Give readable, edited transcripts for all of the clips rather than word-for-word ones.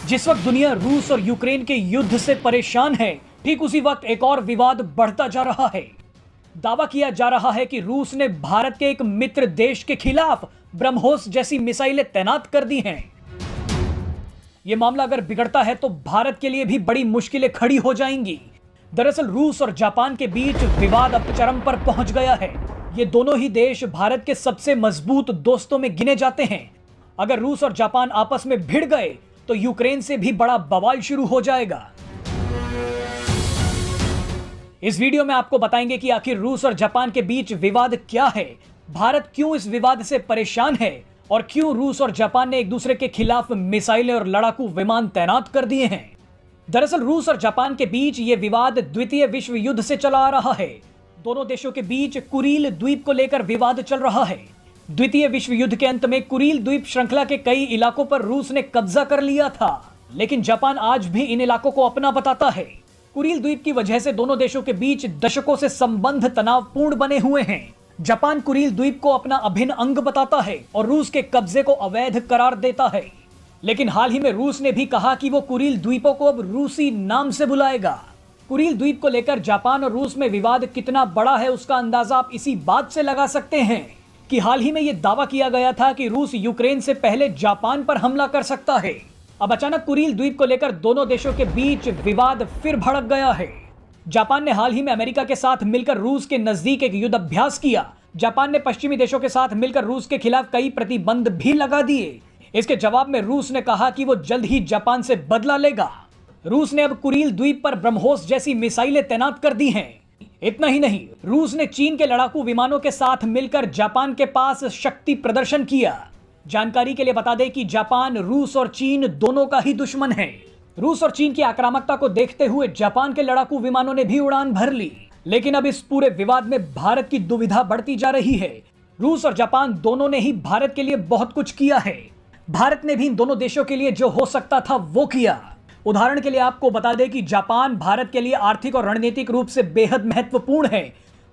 जिस वक्त दुनिया रूस और यूक्रेन के युद्ध से परेशान है, ठीक उसी वक्त एक और विवाद बढ़ता जा रहा है। दावा किया जा रहा है कि रूस ने भारत के एक मित्र देश के खिलाफ ब्रह्मोस जैसी मिसाइलें तैनात कर दी हैं। यह मामला अगर बिगड़ता है तो भारत के लिए भी बड़ी मुश्किलें खड़ी हो जाएंगी। दरअसल रूस और जापान के बीच विवाद अब चरम पर पहुंच गया है। ये दोनों ही देश भारत के सबसे मजबूत दोस्तों में गिने जाते हैं। अगर रूस और जापान आपस में भिड़ गए तो यूक्रेन से भी बड़ा बवाल शुरू हो जाएगा। इस वीडियो में आपको बताएंगे कि आखिर रूस और जापान के बीच विवाद क्या है, भारत क्यों इस विवाद से परेशान है और क्यों रूस और जापान ने एक दूसरे के खिलाफ मिसाइलें और लड़ाकू विमान तैनात कर दिए हैं। दरअसल रूस और जापान के बीच यह विवाद द्वितीय विश्व युद्ध से चला आ रहा है। दोनों देशों के बीच कुरील द्वीप को लेकर विवाद चल रहा है। द्वितीय विश्व युद्ध के अंत में कुरील द्वीप श्रृंखला के कई इलाकों पर रूस ने कब्जा कर लिया था, लेकिन जापान आज भी इन इलाकों को अपना बताता है। कुरील द्वीप की वजह से दोनों देशों के बीच दशकों से संबंध तनावपूर्ण बने हुए हैं। जापान कुरील द्वीप को अपना अभिन्न अंग बताता है और रूस के कब्जे को अवैध करार देता है। लेकिन हाल ही में रूस ने भी कहा कि वो कुरील द्वीपों को अब रूसी नाम से बुलाएगा। कुरील द्वीप को लेकर जापान और रूस में विवाद कितना बड़ा है उसका अंदाजा आप इसी बात से लगा सकते हैं कि हाल ही में यह दावा किया गया था कि रूस यूक्रेन से पहले जापान पर हमला कर सकता है। अब अचानक कुरील द्वीप को लेकर दोनों देशों के बीच विवाद फिर भड़क गया है। जापान ने हाल ही में अमेरिका के साथ मिलकर रूस के नजदीक एक युद्ध अभ्यास किया। जापान ने पश्चिमी देशों के साथ मिलकर रूस के खिलाफ कई प्रतिबंध भी लगा दिए। इसके जवाब में रूस ने कहा कि वो जल्द ही जापान से बदला लेगा। रूस ने अब कुरील द्वीप पर ब्रह्मोस जैसी मिसाइलें तैनात कर दी हैं। इतना ही नहीं, रूस ने चीन के लड़ाकू विमानों के साथ मिलकर जापान के पास शक्ति प्रदर्शन किया। जानकारी के लिए बता दें कि जापान रूस और चीन दोनों का ही दुश्मन है। रूस और चीन की आक्रामकता को देखते हुए जापान के लड़ाकू विमानों ने भी उड़ान भर ली। लेकिन अब इस पूरे विवाद में भारत की दुविधा बढ़ती जा रही है। रूस और जापान दोनों ने ही भारत के लिए बहुत कुछ किया है। भारत ने भी इन दोनों देशों के लिए जो हो सकता था वो किया। उदाहरण के लिए आपको बता दें कि जापान भारत के लिए आर्थिक और रणनीतिक रूप से बेहद महत्वपूर्ण है।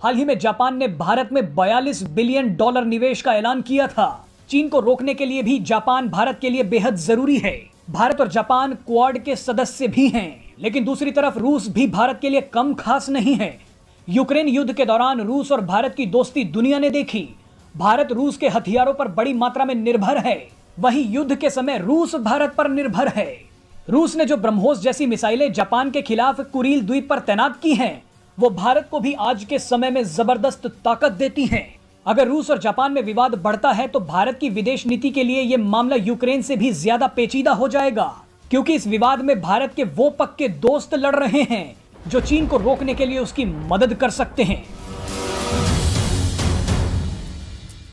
हाल ही में जापान ने भारत में $42 बिलियन निवेश का ऐलान किया था। चीन को रोकने के लिए भी जापान भारत के लिए बेहद जरूरी है। भारत और जापान क्वाड के सदस्य भी हैं, लेकिन दूसरी तरफ रूस भी भारत के लिए कम खास नहीं है। यूक्रेन युद्ध के दौरान रूस और भारत की दोस्ती दुनिया ने देखी। भारत रूस के हथियारों पर बड़ी मात्रा में निर्भर है, वहीं युद्ध के समय रूस भारत पर निर्भर है। रूस ने जो ब्रह्मोस जैसी मिसाइलें जापान के खिलाफ कुरील द्वीप पर तैनात की हैं, वो भारत को भी आज के समय में जबरदस्त ताकत देती हैं। अगर रूस और जापान में विवाद बढ़ता है तो भारत की विदेश नीति के लिए यह मामला यूक्रेन से भी ज्यादा पेचीदा हो जाएगा, क्योंकि इस विवाद में भारत के वो पक्के दोस्त लड़ रहे हैं जो चीन को रोकने के लिए उसकी मदद कर सकते हैं।